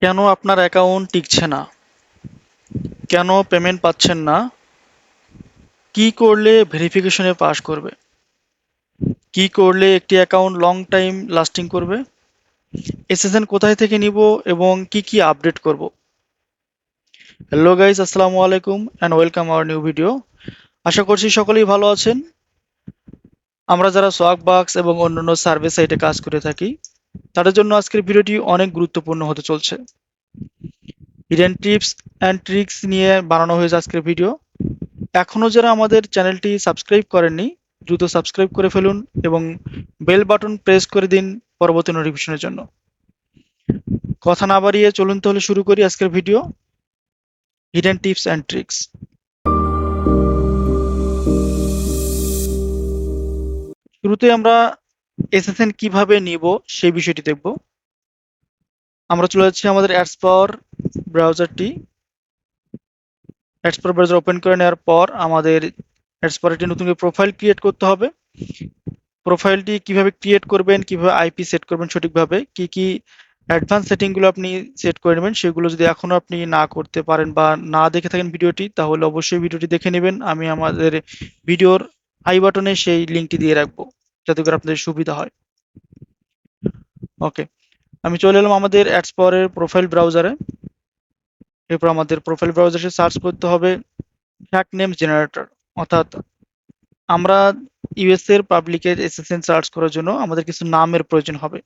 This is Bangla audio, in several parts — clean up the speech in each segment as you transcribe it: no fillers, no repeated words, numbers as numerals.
কেন আপনার অ্যাকাউন্ট টিকছে না? কেন পেমেন্ট পাচ্ছেন না? কি করলে ভেরিফিকেশনে পাস করবে? কি করলে একটি অ্যাকাউন্ট লং টাইম লাস্টিং করবে? এসএসএন কোথায় থেকে নিব এবং কি কি আপডেট করব? হ্যালো গাইস, আসসালামু আলাইকুম and welcome our new video. আশা করছি সকলেই ভালো আছেন। আমরা যারা সোয়াগবাক্স এবং অন্যান্য সার্ভিস সাইটে কাজ করে থাকি তাদের জন্য আজকের ভিডিওটি অনেক গুরুত্বপূর্ণ হতে চলছে। হিডেন টিপস অ্যান্ড ট্রিক্স নিয়ে বানানো হয়েছে আজকের ভিডিও। এখনও যারা আমাদের চ্যানেলটি সাবস্ক্রাইব করেননি দ্রুত সাবস্ক্রাইব করে ফেলুন এবং বেল বাটন প্রেস করে দিন পরবর্তী নোটিফিকেশনের জন্য। কথা না বাড়িয়ে চলুন তাহলে শুরু করি আজকের video. Hidden tips and tricks. শুরুতে আমরা এসএসএন কিভাবে নিব সেই বিষয়টি দেখব। আমরা চলে যাচ্ছি আমাদের অ্যাডস পাওয়ার ব্রাউজারটি। অ্যাডস পাওয়ার ব্রাউজার ওপেন করে নেওয়ার পর আমাদের অ্যাডস পাওয়ার একটি নতুন প্রোফাইল ক্রিয়েট করতে হবে। প্রোফাইলটি কিভাবে ক্রিয়েট করবেন, কিভাবে আইপি সেট করবেন সঠিকভাবে, কি কি অ্যাডভান্স সেটিংগুলো আপনি সেট করে নেবেন, সেগুলো যদি এখনো আপনি না করতে পারেন বা না দেখে থাকেন ভিডিওটি, তাহলে অবশ্যই ভিডিওটি দেখে নেবেন। আমি আমাদের ভিডিওর আই বাটনে সেই লিঙ্কটি দিয়ে রাখবো যাতে করে আপনাদের সুবিধা হয়। ওকে, আমি চলে এলাম আমাদের অ্যাডস পাওয়ারের প্রোফাইল ব্রাউজারে। এরপর আমাদের প্রোফাইল ব্রাউজারে সার্চ করতে হবে ফ্যাক্ট নেম জেনারেটর, অর্থাৎ আমরা ইউএস এর পাবলিকের এসএসএন সার্চ করার জন্য আমাদের কিছু নামের প্রয়োজন হবে।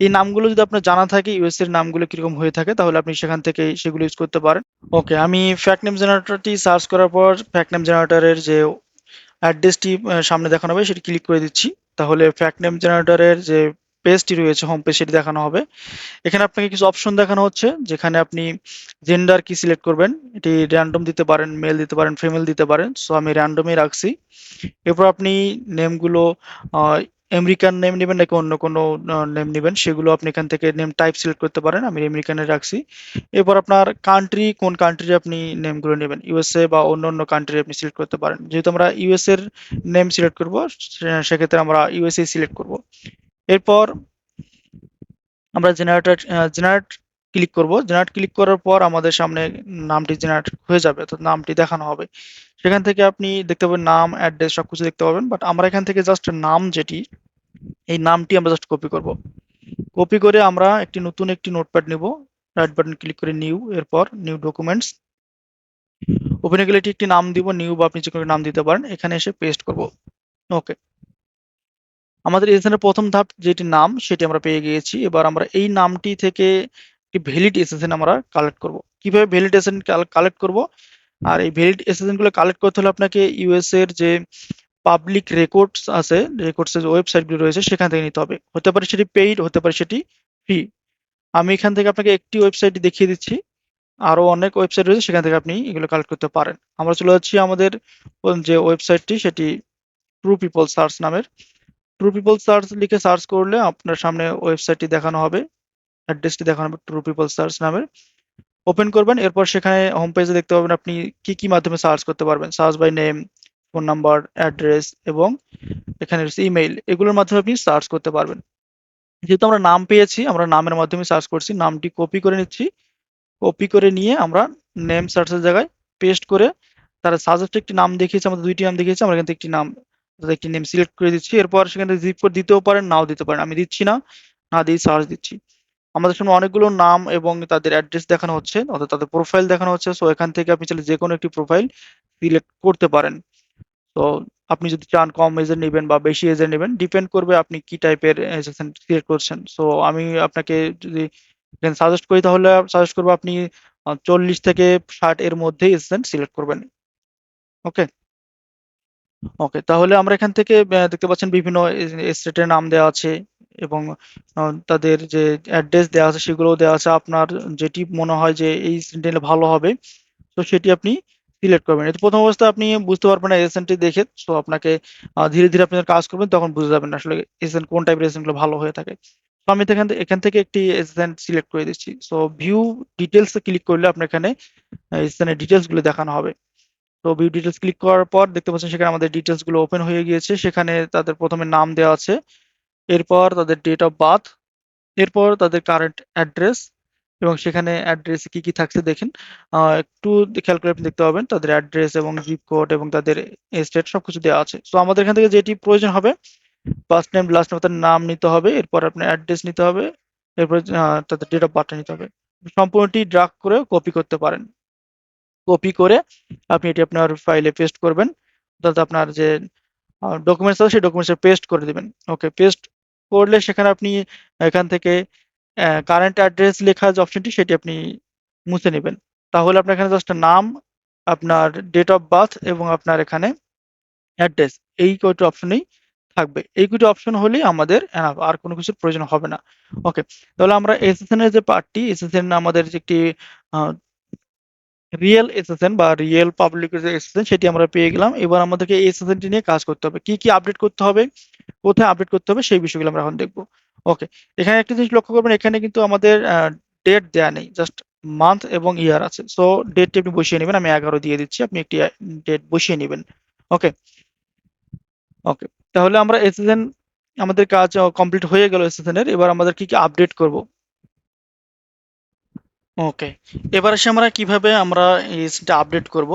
এই নামগুলো যদি আপনার জানা থাকে, ইউএস এর নামগুলো কিরকম হয়ে থাকে, তাহলে আপনি সেখান থেকে সেগুলো ইউজ করতে পারেন। ওকে, আমি ফ্যাক্ট নেম জেনারেটরটি সার্চ করার পর ফ্যাক্ট নেম জেনারেটরের যে অ্যাড্রেসটি সামনে দেখানো হবে সেটি ক্লিক করে দিচ্ছি। তাহলে ফ্যাক্ট নেম জেনারেটরের যে পেজটি রয়েছে, হোম পেজ, সেটি দেখানো হবে। এখানে আপনাকে কিছু অপশন দেখানো হচ্ছে, যেখানে আপনি জেন্ডার কি সিলেক্ট করবেন। এটি র্যান্ডম দিতে পারেন, মেল দিতে পারেন, ফিমেল দিতে পারেন। সো আমি র্যান্ডমই রাখছি। এরপর আপনি নেমগুলো আমেরিকান নেম নেবেন নাকি অন্য কোনো নেম নেবেন, সেগুলো আপনি এখান থেকে নেম টাইপ সিলেক্ট করতে পারেন। আমি আমেরিকানে রাখছি। এরপর আপনার কান্ট্রি, কোন কান্ট্রির আপনি নেমগুলো নেবেন, ইউএসএ বা অন্য অন্য কান্ট্রি আপনি সিলেক্ট করতে পারেন। যেহেতু আমরা ইউএস এর নেম সিলেক্ট করব, সেক্ষেত্রে আমরা ইউএসএ সিলেক্ট করব। এরপর আমরা জেনারেট ক্লিক করব। জেনারেট ক্লিক করার পর আমাদের সামনে নামটি জেনারেট হয়ে যাবে, তো নামটি দেখানো হবে। সেখান থেকে আপনি দেখতে পাবেন নাম, অ্যাড্রেস সবকিছু দেখতে পাবেন। বাট আমরা এখান থেকে জাস্ট নাম, যেটি এই নামটি আমরা জাস্ট কপি করব। কপি করে আমরা নতুন একটি নোটপ্যাড নিব। রাইট বাটন ক্লিক করে নিউ, এরপর নিউ ডকুমেন্টস ওপেনে গেলে একটি নাম দিব, নিউ বা আপনি যে কোনো নাম দিতে পারেন। এখানে এসে পেস্ট করব। ওকে, আমাদের এসএসএন এর প্রথম ধাপ যেটি নাম, সেটি আমরা পেয়ে গিয়েছি। এবার আমরা এই নামটি থেকে একটি ভ্যালিড এসএসএন আমরা কালেক্ট করব। কিভাবে ভ্যালিড এসএসএন কালেক্ট করব? আর এই ভ্যালিড এসএসএন গুলো কালেক্ট করতে হলে আপনাকে ইউএস এর যে পাবলিক রেকর্ডস আছে, রেকর্ডস এর ওয়েবসাইট গুলো রয়েছে, সেখান থেকে নিতে হবে। হতে পারে সেটি পেইড, হতে পারে সেটি ফ্রি। আমি এখান থেকে আপনাকে একটি ওয়েবসাইট দেখিয়ে দিচ্ছি, আরো অনেক ওয়েবসাইট রয়েছে, সেখান থেকে আপনি এগুলো কালেক্ট করতে পারেন। আমরা চলে যাচ্ছি আমাদের যে ওয়েবসাইটটি, সেটি ট্রু পিপল সার্চ নামের। ট্রু পিপল সার্চ লিখে সার্চ করলে আপনার সামনে ওয়েবসাইটটি দেখানো হবে, অ্যাড্রেসটি দেখানো হবে ট্রু পিপল সার্চ নামের। ওপেন করবেন, এরপর সেখানে হোম পেজে দেখতে পাবেন আপনি কি কি মাধ্যমে সার্চ করতে পারবেন। Search by name, phone number, address এবং এখানে রয়েছে ইমেইল, এগুলোর মাধ্যমে আপনি সার্চ করতে পারবেন। যেহেতু আমরা নাম পেয়েছি, আমরা নামের মাধ্যমে সার্চ করছি, নামটি কপি করে নিচ্ছি। কপি করে নিয়ে আমরা নেম সার্চের জায়গায় পেস্ট করে, তারা সাজেস্ট একটি নাম দেখিয়েছে, আমাদের দুইটি নাম দেখিয়েছে, আমরা এখান থেকে একটি নেম সিলেক্ট করে দিচ্ছি। এরপর সেখান থেকে জিপ কোড দিতেও পারেন, নাও দিতে পারেন। আমি দিচ্ছি না, না দিয়ে সার্চ দিচ্ছি। আমাদের সামনে অনেকগুলো নাম এবং তাদের অ্যাড্রেস দেখানো হচ্ছে, অর্থাৎ তাদের প্রোফাইল দেখানো হচ্ছে। সো এখান থেকে আপনি চাইলে যে কোনো একটি প্রোফাইল সিলেক্ট করতে পারেন। তো আপনি যদি চান কম এজের নেবেন বা বেশি এজের নেবেন, ডিপেন্ড করবে আপনি কি টাইপের সিলেক্ট করছেন। সো আমি আপনাকে যদি সাজেস্ট করি, তাহলে সাজেস্ট করবো আপনি 40 থেকে 60 এর মধ্যেই এসেন্ট সিলেক্ট করবেন। ওকে, ওকে, তাহলে আমরা এখান থেকে দেখতে পাচ্ছেন বিভিন্ন স্টেটের নাম দেওয়া আছে এবং তাদের যে অ্যাড্রেস দেওয়া আছে সেগুলোও দেওয়া আছে। আপনার যেটি মনে হয় যে এই স্টেটে ভালো হবে, তো সেটি আপনি সিলেক্ট করবেন। এতে প্রথম অবস্থায় আপনি বুঝতে পারবেন না এজেন্টটি দেখে। সো আপনাকে ধীরে ধীরে আপনি যখন কাজ করবেন তখন বুঝে যাবেন আসলে এজেন্ট কোন টাইপের এজেন্ট গুলো ভালো হয়ে থাকে। তো আমি এখান থেকে একটি এজেন্ট সিলেক্ট করে দিচ্ছি। সো ভিউ ডিটেলস এ ক্লিক করলে আপনার এখানে এজেন্টের ডিটেলস গুলো দেখানো হবে। তো ভিউ ডিটেলস ক্লিক করার পর দেখতে পাচ্ছেন সেখানে আমাদের ডিটেলস গুলো ওপেন হয়ে গিয়েছে। সেখানে তাদের প্রথমে নাম দেওয়া আছে, এরপর তাদের ডেট অফ বার্থ, এরপর তাদের কারেন্ট অ্যাড্রেস, এবং সেখানে অ্যাড্রেস কি কি থাকছে দেখেন। একটু খেয়াল করে আপনি দেখতে পাবেন তাদের অ্যাড্রেস এবং জিপ কোড এবং তাদের স্টেট সবকিছু দেওয়া আছে। সো আমাদের এখান থেকে যেটি প্রয়োজন হবে, ফার্স্ট নেম লাস্ট নেম তার নাম নিতে হবে, এরপর আপনার অ্যাড্রেস নিতে হবে, এরপর তাদের ডেট অফ বার্থ নিতে হবে। সম্পূর্ণটি ড্রাগ করে কপি করতে পারেন। কপি করে আপনি এটি আপনার ফাইলে পেস্ট করবেন, অর্থাৎ আপনার যে ডকুমেন্টস আছে সেই ডকুমেন্টসে পেস্ট করে দিবেন। ওকে, পেস্ট করলে সেখানে আপনি এখান থেকে কারেন্ট অ্যাড্রেস লেখা যে অপশনটি সেটি আপনি মুছে নেবেন। তাহলে আপনার এখানে জাস্ট নাম, আপনার ডেট অফ বার্থ এবং আপনার এখানে অ্যাড্রেস, এই কয়টি অপশনেই থাকবে। এই কয়টি অপশন হলেই আমাদের enough, আর কোনো কিছুর প্রয়োজন হবে না। ওকে, তাহলে আমরা এসএসএন এর যে পার্টটি, এসএসএন আমাদের যে একটি রিয়েল এসএসএন বা রিয়েল পাবলিক যে এসএসএন সেটি আমরা পেয়ে গেলাম। এবার আমাদেরকে এই এসএসএনটি নিয়ে কাজ করতে হবে, কি কি আপডেট করতে হবে, কোথায় আপডেট করতে হবে, সেই বিষয়গুলো আমরা এখন দেখবো। ওকে, এখানে একটা জিনিস লক্ষ্য করবেন, এখানে কিন্তু আমাদের ডেট দেয়া নেই, জাস্ট মান্থ এবং ইয়ার আছে। সো ডেটটি আপনি বসিয়ে নেবেন, আমি 11 দিয়ে দিচ্ছি, আপনি একটি ডেট বসিয়ে নেবেন। ওকে, ওকে, তাহলে আমরা এসএসএন আমাদের কাজ কমপ্লিট হয়ে গেল এসএসএন এর। এবার আমাদের কি কি আপডেট করব। ওকে, এবার আসে আমরা কিভাবে আমরা এটা আপডেট করব।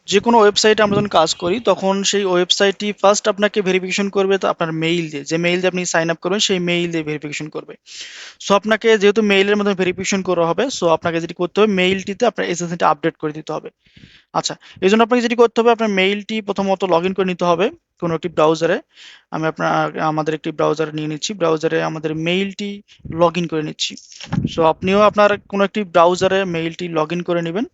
যে কোনো ওয়েবসাইটে আমরা যখন কাজ করি তখন সেই ওয়েবসাইটটি ফার্স্ট আপনাকে ভেরিফিকেশন করবে তো আপনার মেইল দিয়ে, যে মেইল দিয়ে আপনি সাইন আপ করবেন সেই মেইল দিয়ে ভেরিফিকেশন করবে। সো আপনাকে যেহেতু মেইলের মাধ্যমে ভেরিফিকেশন করা হবে, সো আপনাকে যেটি করতে হবে মেইলটিতে আপনার এসএসএনটা আপডেট করে দিতে হবে। আচ্ছা, এই জন্য আপনাকে যেটি করতে হবে, আপনার মেইলটি প্রথমত লগ ইন করে নিতে হবে কোনো একটি ব্রাউজারে। আমি আমাদের একটি ব্রাউজার নিয়ে নিচ্ছি, ব্রাউজারে আমাদের মেইলটি লগ ইন করে নিচ্ছি। সো আপনিও আপনার কোনো একটি ব্রাউজারে মেইলটি লগ ইন করে নেবেন।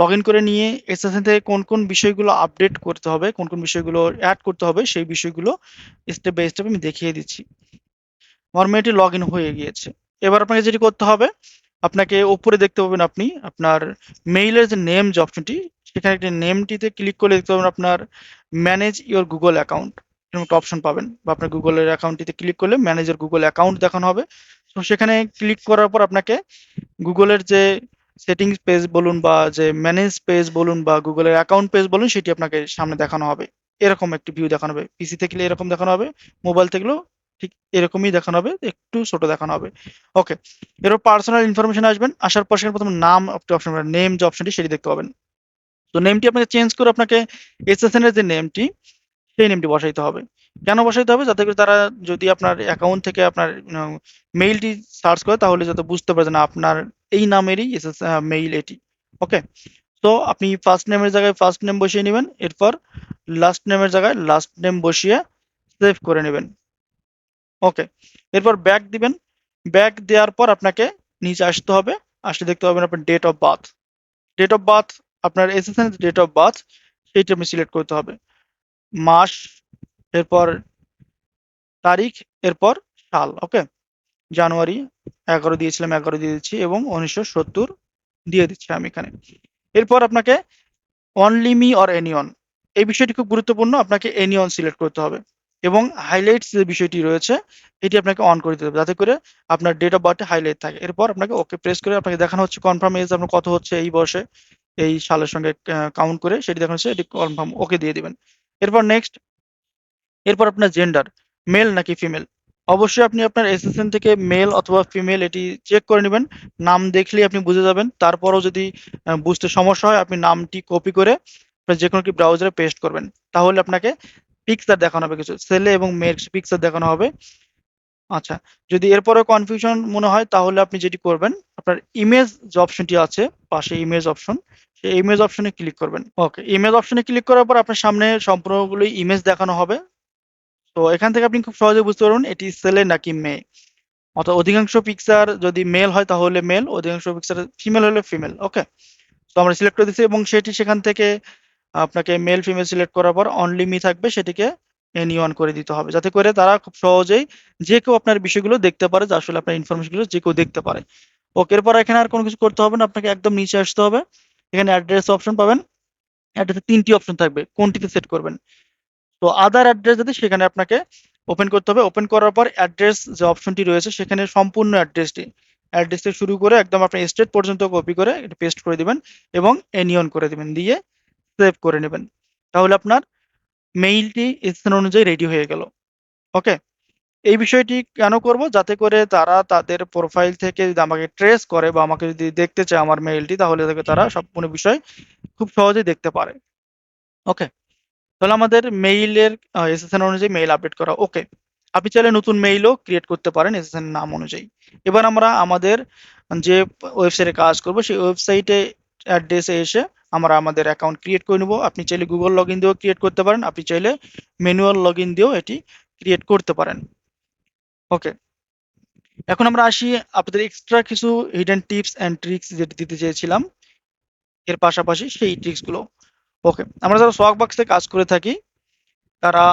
লগ ইন করে নিয়ে এসএসএন থেকে কোন কোন বিষয়গুলো আপডেট করতে হবে, কোন কোন বিষয়গুলো অ্যাড করতে হবে, সেই বিষয়গুলো স্টেপ বাই স্টেপ আমি দেখিয়ে দিচ্ছি। আমার মেইলটি লগ ইন হয়ে গিয়েছে। এবার আপনাকে যেটি করতে হবে, আপনাকে উপরে দেখতে পাবেন আপনি আপনার মেইলের যে নেম যে অপশনটি, সেখানে একটি নেমটিতে ক্লিক করলে দেখতে পাবেন আপনার ম্যানেজ ইওর গুগল অ্যাকাউন্ট এরকম একটা অপশন পাবেন, বা আপনার গুগলের অ্যাকাউন্টটিতে ক্লিক করলে ম্যানেজার গুগল অ্যাকাউন্ট দেখানো হবে। তো সেখানে ক্লিক করার পর আপনাকে গুগলের যে সেটিংস পেজ বলুন বা যে ম্যানেজ পেজ বলুন বা গুগলের অ্যাকাউন্ট পেজ বলুন, সেটি আপনাকে সামনে দেখানো হবে। এরকম একটি ভিউ দেখানো হবে, পিসি থেকে এরকম দেখানো হবে, মোবাইল থেকেও ঠিক এরকমই দেখানো হবে, একটু ছোট দেখানো হবে। ওকে, এরপর পার্সোনাল ইনফরমেশন আসবেন, আসার পর সেখানে প্রথম নাম অপশন, নেম যে অপশনটি সেটি দেখতে পাবেন। তো নেমটি আপনাকে চেঞ্জ করে আপনাকে এসএসএন এর যে নেমটি সেই নেমটি বসাইতে হবে। কেন বসাইতে হবে? যাতে করে তারা যদি আপনার অ্যাকাউন্ট থেকে আপনার মেইলটি সার্চ করে তাহলে যাতে বুঝতে পারে যে না আপনার এই নামেরই মেইল এটি। ওকে, তো আপনি ফার্স্ট নেমের জায়গায় ফার্স্ট নেম বসিয়ে নেবেন, এরপর লাস্ট নেমের জায়গায় লাস্ট নেম বসিয়ে সেভ করে নেবেন। ওকে, এরপর ব্যাক দিবেন। ব্যাক দেওয়ার পর আপনাকে নিচে আসতে হবে, আসলে দেখতে পাবেন আপনার date of birth. Date of birth, আপনার এসএসএন ডেট অফ বার্থ সেইটি আপনি সিলেক্ট করতে হবে। মাস, এরপর তারিখ, এরপর সাল। ওকে, জানুয়ারি 11 দিয়েছিলাম, 11 দিয়ে দিচ্ছি এবং 1970 দিয়ে দিচ্ছি আমি এখানে। এরপর আপনাকে অনলি মি অর এনিওন, এই বিষয়টি খুব গুরুত্বপূর্ণ, আপনাকে এনিওন সিলেক্ট করতে হবে এবং হাইলাইটস যে বিষয়টি রয়েছে এটি আপনাকে অন করে দিতে হবে, যাতে করে আপনার ডেট অফ বার্থে হাইলাইট থাকে। এরপর আপনাকে ওকে প্রেস করে আপনাকে দেখানো হচ্ছে কনফার্ম এজ আপনার কত হচ্ছে এই বয়সে, এই সালের সঙ্গে কাউন্ট করে সেটি দেখানো হচ্ছে, এটি কনফার্ম ওকে দিয়ে দিবেন। এরপর নেক্সট, এরপর আপনার জেন্ডার, মেল নাকি ফিমেল। অবশ্যই আপনি আপনার এসএসএন থেকে মেল অথবা ফিমেল এটি চেক করে নেবেন, নাম দেখলেই আপনি বুঝে যাবেন। তারপরও যদি বুঝতে সমস্যা হয় আপনি নামটি কপি করে আপনার যে কোনো একটি ব্রাউজারে পেস্ট করবেন, তাহলে আপনাকে পিকচার দেখানো হবে, কিছু ছেলে এবং মেয়ের পিকচার দেখানো হবে। আচ্ছা, যদি এরপরেও কনফিউশন মনে হয় তাহলে আপনি যেটি করবেন, আপনার ইমেজ যে অপশনটি আছে পাশে ইমেজ অপশন, সেই ইমেজ অপশনে ক্লিক করবেন। ওকে, ইমেজ অপশনে ক্লিক করার পর আপনার সামনে সম্পূর্ণগুলোই ইমেজ দেখানো হবে। তো এখান থেকে আপনি খুব সহজে বুঝতে পারবেন এটি ছেলে নাকি মেয়ে, অর্থাৎ অধিকাংশ পিকচার যদি মেল হয় তাহলে মেল, অধিকাংশ পিকচার ফিমেল হলে ফিমেল। ওকে, তো আমরা সিলেক্ট করে দিচ্ছি এবং সেটি সেখান থেকে আপনাকে মেল ফিমেল সিলেক্ট করার পর অনলি মি থাকবে, সেটিকে এনি অন করে দিতে হবে, যাতে করে তারা খুব সহজেই যে কেউ আপনার বিষয়গুলো দেখতে পারে, যে আসলে আপনার ইনফরমেশনগুলো যে কেউ দেখতে পারে। ওকে, এরপর এখানে আর কোনো কিছু করতে হবে না, আপনাকে একদম নিচে আসতে হবে। এখানে অ্যাড্রেস অপশন পাবেন, অ্যাড্রেসে 3টি অপশন থাকবে, কোনটিতে সেট করবেন। তো আদার অ্যাড্রেস যদি সেখানে আপনাকে ওপেন করতে হবে, ওপেন করার পর অ্যাড্রেস যে অপশনটি রয়েছে সেখানে সম্পূর্ণ অ্যাড্রেসটি, অ্যাড্রেস থেকে শুরু করে একদম আপনার স্টেট পর্যন্ত কপি করে এটা পেস্ট করে দিবেন এবং এনিয়ন করে দিবেন, দিয়ে সেভ করে নেবেন। তাহলে আপনার মেইলটি স্থান অনুযায়ী রেডি হয়ে গেল। ওকে, এই বিষয়টি কেন করব? যাতে করে তারা তাদের প্রোফাইল থেকে যদি আমাকে ট্রেস করে বা আমাকে যদি দেখতে চায় আমার মেইলটি, তাহলে তারা সম্পূর্ণ বিষয় খুব সহজেই দেখতে পারে। ওকে, তাহলে আমাদের মেইলের এসএসএন অনুযায়ী মেইল আপডেট করা ওকে। আপনি চাইলে নতুন মেইলও ক্রিয়েট করতে পারেন এসএসএন নাম অনুযায়ী। এবার আমরা আমাদের যে ওয়েবসাইটে কাজ করব সেই ওয়েবসাইটে অ্যাড্রেসে এসে আমরা আমাদের অ্যাকাউন্ট ক্রিয়েট করে নেব। আপনি চাইলে গুগল লগ ইন দিয়েও ক্রিয়েট করতে পারেন, আপনি চাইলে ম্যানুয়াল লগ ইন দিয়েও এটি ক্রিয়েট করতে পারেন। ওকে, এখন আমরা আসি আপনাদের এক্সট্রা কিছু হিডেন টিপস অ্যান্ড ট্রিক্স যেটা দিতে চেয়েছিলাম এর পাশাপাশি সেই ট্রিক্সগুলো। ওকে, আমরা যারা সোয়াগবাক্সে কাজ করে থাকি তারা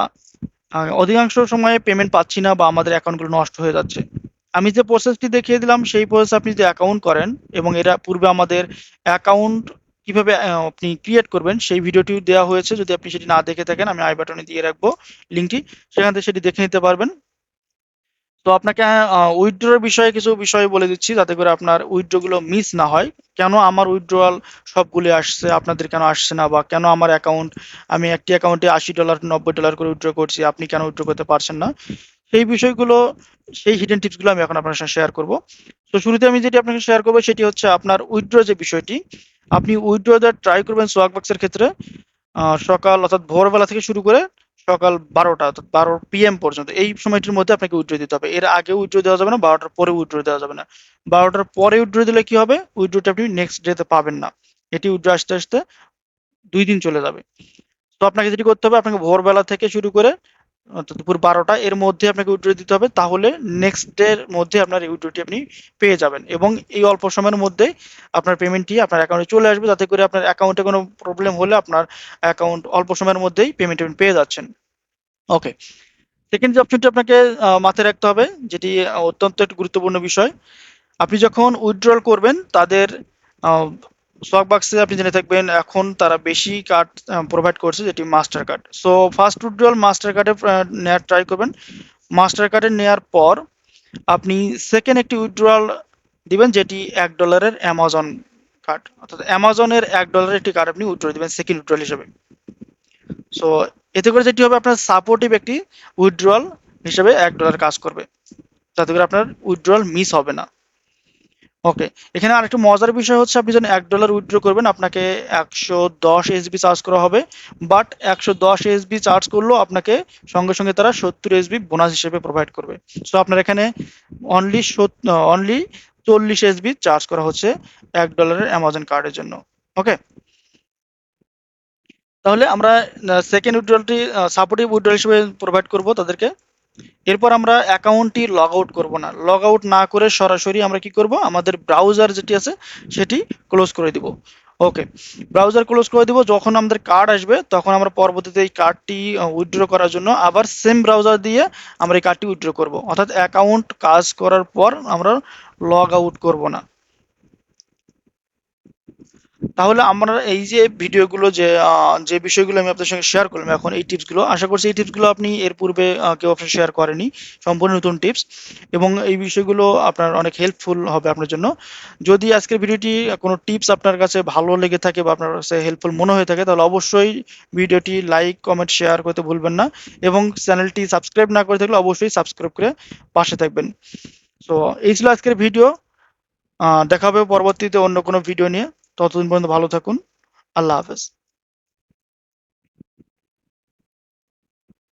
অধিকাংশ সময়ে পেমেন্ট পাচ্ছি না বা আমাদের অ্যাকাউন্টগুলো নষ্ট হয়ে যাচ্ছে। আমি যে প্রসেসটি দেখিয়ে দিলাম সেই প্রসেস আপনি যদি অ্যাকাউন্ট করেন এবং এরা পূর্বে আমাদের অ্যাকাউন্ট কিভাবে আপনি ক্রিয়েট করবেন সেই ভিডিওটি দেওয়া হয়েছে। যদি আপনি সেটি না দেখে থাকেন আমি আই বাটনে দিয়ে রাখবো লিঙ্কটি, সেখান থেকে সেটি দেখে নিতে পারবেন। তো আপনাকে উইথড্রর বিষয়ে কিছু বিষয় বলে দিচ্ছি যাতে করে আপনার উইথড্র গুলো মিস না হয়। কেন আমার উইথড্রয়াল সবগুলি আসছে, আপনাদের কেন আসছে না, বা কেন আমার অ্যাকাউন্ট, আমি একটি অ্যাকাউন্টে $80 $90 করে উইথড্র করছি, আপনি কেন উইথড্র করতে পারছেন না, সেই বিষয়গুলো, সেই হিডেন টিপস গুলো আমি এখন আপনার সাথে শেয়ার করব। তো শুরুতে আমি যেটি আপনাকে শেয়ার করবো সেটি হচ্ছে আপনার উইথড্র যে বিষয়টি। আপনি উইথড্র দেওয়ার ট্রাই করবেন সোয়াগবাক্সের ক্ষেত্রে সকাল অর্থাৎ ভোরবেলা থেকে শুরু করে সকাল 12টা অর্থাৎ 12 PM পর্যন্ত এই সময়টির মধ্যে আপনাকে উইথড্র দিতে হবে। এর আগে উইথড্র দেওয়া যাবে না, 12টার পরে উইথড্র দেওয়া যাবে না। 12টার পরে উইথড্র দিলে কি হবে? উইথড্রটা আপনি নেক্সট ডেতে পাবেন না। এটি উইথড্র আসতে আসতে 2 দিন চলে যাবে। তো আপনাকে যেটি করতে হবে, আপনাকে ভোরবেলা থেকে শুরু করে অর্থাৎ দুপুর 12টা এর মধ্যে আপনাকে উইথড্র দিতে হবে। তাহলে নেক্সট ডে এর মধ্যে আপনার এই উইথড্রটি আপনি পেয়ে যাবেন এবং এই অল্প সময়ের মধ্যে আপনার পেমেন্টটি আপনার অ্যাকাউন্টে চলে আসবে, যাতে করে আপনার অ্যাকাউন্টে কোনো প্রবলেম হলে আপনার অ্যাকাউন্ট অল্প সময়ের মধ্যেই পেমেন্ট পেয়ে যাচ্ছেন। ওকে, সেকেন্ড যে অপশনটি আপনাকে মাথায় রাখতে হবে, যেটি অত্যন্ত একটি গুরুত্বপূর্ণ বিষয়। আপনি যখন উইথড্রল করবেন তাদের স্টকবাক্সে আপনি জেনে থাকবেন এখন তারা বেশি কার্ড প্রোভাইড করছে, যেটি master card. So first withdrawal master কার্ডে নেওয়ার ট্রাই করবেন। মাস্টার কার্ডে নেওয়ার পর আপনি সেকেন্ড একটি উইথড্রল দিবেন, যেটি $1 অ্যামাজন কার্ড, অর্থাৎ অ্যামাজনের $1 একটি কার্ড আপনি উইথড্র দিবেন সেকেন্ড উইথড্রল হিসেবে। সো এতে করে যেটি হবে, আপনার সাপোর্টিভ একটি উইথড্রল হিসেবে $1 কাজ করবে, যাতে করে আপনার উইথড্রল মিস হবে না। ওকে, এখানে আরেকটু মজার বিষয় হচ্ছে আপনি যখন $1 উইথড্র করবেন আপনাকে 110 SB চার্জ করা হবে। বাট 110 SB চার্জ করলেও আপনাকে সঙ্গে সঙ্গে তারা 70 SB বোনাস হিসেবে প্রোভাইড করবে। সো আপনার এখানে অনলি অনলি 40 SB চার্জ করা হচ্ছে $1 অ্যামাজন কার্ডের জন্য। ওকে, তাহলে আমরা সেকেন্ড উইথড্রলটি সাপোর্টিভ উইথড্রল হিসেবে প্রোভাইড করব তাদেরকে। এরপর আমরা অ্যাকাউন্টটি লগ আউট করবো না, লগ আউট না করে সরাসরি আমরা কি করব, আমাদের ব্রাউজার যেটি আছে সেটি ক্লোজ করে দিব। ওকে, ব্রাউজার ক্লোজ করে দিব। যখন আমাদের কার্ড আসবে তখন আমরা পরবর্তীতে এই কার্ডটি উইথড্র করার জন্য আবার সেম ব্রাউজার দিয়ে আমরা এই কার্ডটি উইথড্র করব, অর্থাৎ অ্যাকাউন্ট কাজ করার পর আমরা লগ আউট করব না। তাহলে আমরা এই যে ভিডিওগুলো যে বিষয়গুলো আমি আপনার সঙ্গে শেয়ার করলাম এখন, এই টিপসগুলো আশা করছি এই টিপসগুলো আপনি এর পূর্বে কেউ আপনার শেয়ার করেনি, সম্পূর্ণ নতুন টিপস, এবং এই বিষয়গুলো আপনার অনেক হেল্পফুল হবে আপনার জন্য। যদি আজকের ভিডিওটি কোনো টিপস আপনার কাছে ভালো লেগে থাকে বা আপনার কাছে হেল্পফুল মনে হয়ে থাকে তাহলে অবশ্যই ভিডিওটি লাইক কমেন্ট শেয়ার করতে ভুলবেন না, এবং চ্যানেলটি সাবস্ক্রাইব না করে থাকলে অবশ্যই সাবস্ক্রাইব করে পাশে থাকবেন। সো এই ছিল আজকের ভিডিও। দেখা হবে পরবর্তীতে অন্য কোনো ভিডিও নিয়ে। ততদিন পর্যন্ত ভালো থাকুন। আল্লাহ হাফেজ।